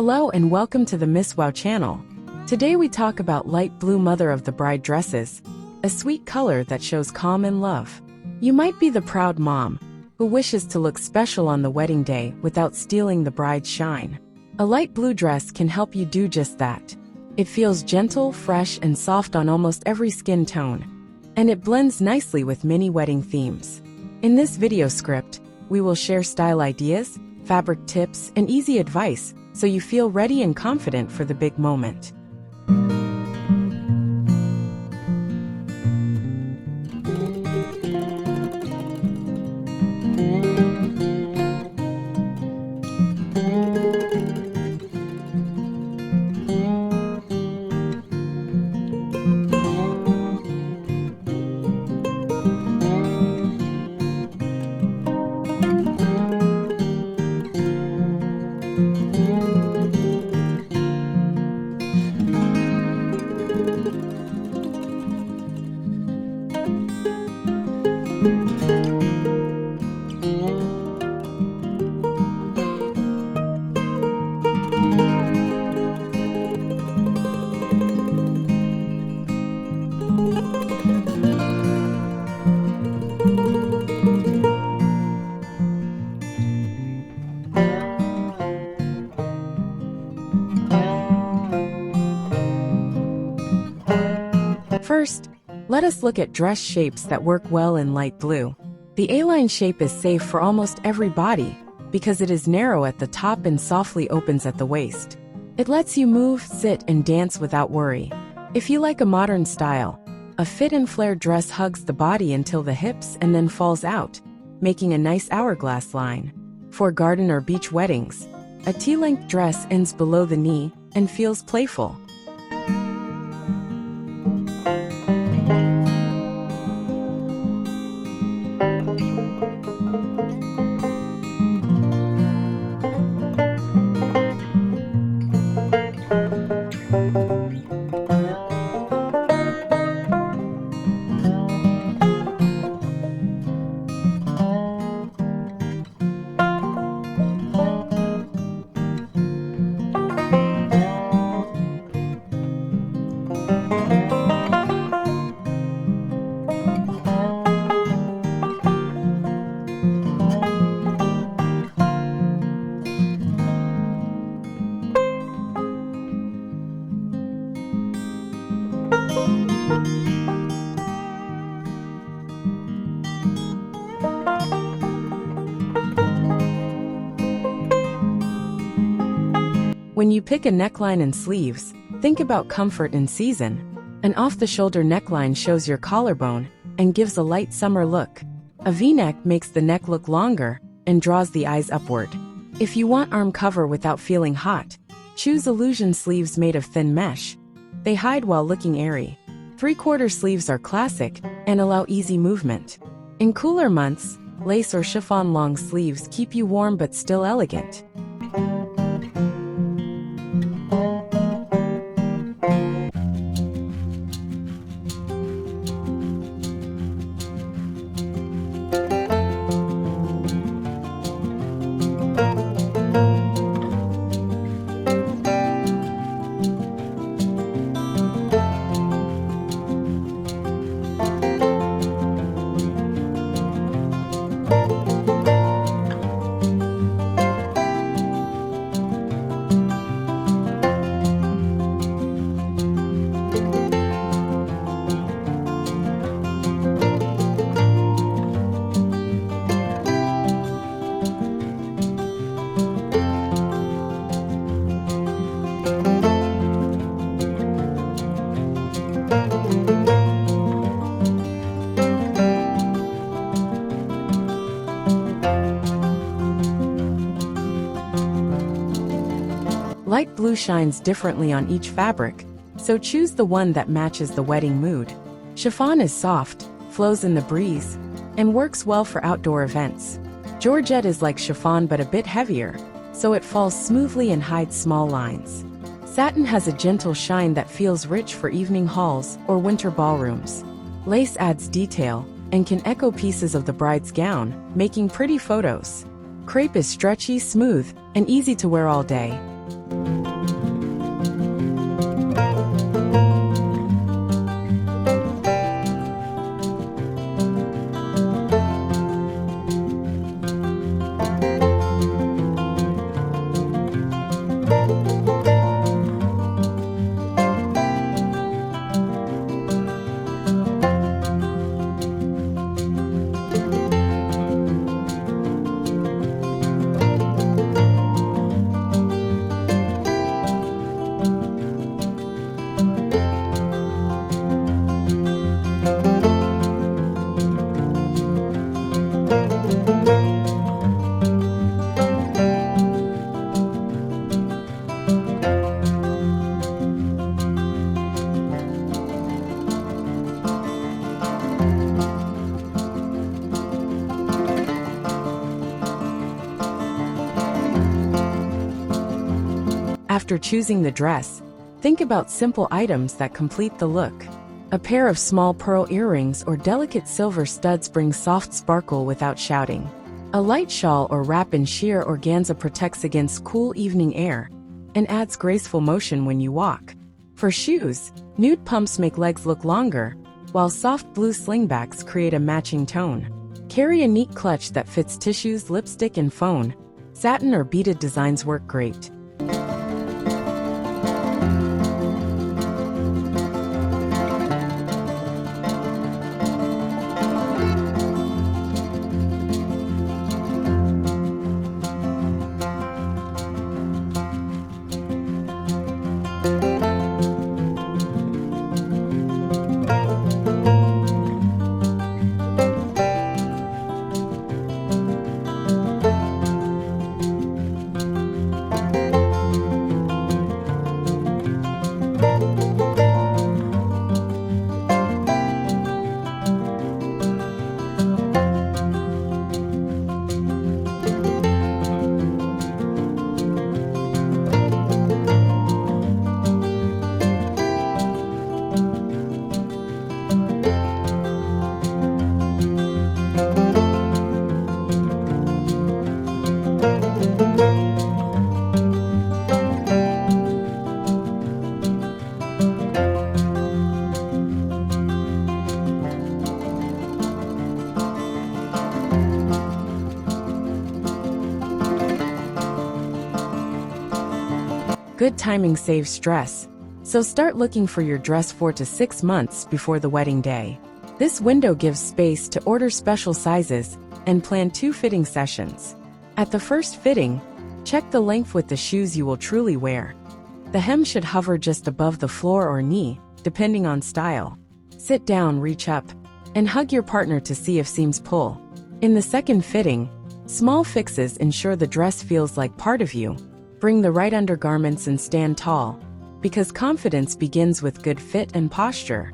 Hello and welcome to the Miss Wow channel. Today we talk about light blue mother of the bride dresses, a sweet color that shows calm and love. You might be the proud mom who wishes to look special on the wedding day without stealing the bride's shine. A light blue dress can help you do just that. It feels gentle, fresh, and soft on almost every skin tone, and it blends nicely with many wedding themes. In this video script, we will share style ideas, fabric tips, and easy advice so you feel ready and confident for the big moment. First, let us look at dress shapes that work well in light blue. The A-line shape is safe for almost every body because it is narrow at the top and softly opens at the waist. It lets you move, sit, and dance without worry. If you like a modern style, a fit and flare dress hugs the body until the hips and then falls out, making a nice hourglass line. For garden or beach weddings, a T-length dress ends below the knee and feels playful. When you pick a neckline and sleeves, think about comfort and season. An off-the-shoulder neckline shows your collarbone and gives a light summer look. A V-neck makes the neck look longer and draws the eyes upward. If you want arm cover without feeling hot, choose illusion sleeves made of thin mesh. They hide while looking airy. Three-quarter sleeves are classic and allow easy movement. In cooler months, lace or chiffon long sleeves keep you warm but still elegant. Light blue shines differently on each fabric, so choose the one that matches the wedding mood. Chiffon is soft, flows in the breeze, and works well for outdoor events. Georgette is like chiffon but a bit heavier, so it falls smoothly and hides small lines. Satin has a gentle shine that feels rich for evening halls or winter ballrooms. Lace adds detail and can echo pieces of the bride's gown, making pretty photos. Crepe is stretchy, smooth, and easy to wear all day. After choosing the dress, think about simple items that complete the look. A pair of small pearl earrings or delicate silver studs bring soft sparkle without shouting. A light shawl or wrap in sheer organza protects against cool evening air and adds graceful motion when you walk. For shoes, nude pumps make legs look longer, while soft blue slingbacks create a matching tone. Carry a neat clutch that fits tissues, lipstick, and phone. Satin or beaded designs work great. Good timing saves stress, so start looking for your dress 4 to 6 months before the wedding day. This window gives space to order special sizes and plan 2 fitting sessions. At the first fitting, check the length with the shoes you will truly wear. The hem should hover just above the floor or knee, depending on style. Sit down, reach up, and hug your partner to see if seams pull. In the second fitting, small fixes ensure the dress feels like part of you. Bring the right undergarments and stand tall, because confidence begins with good fit and posture.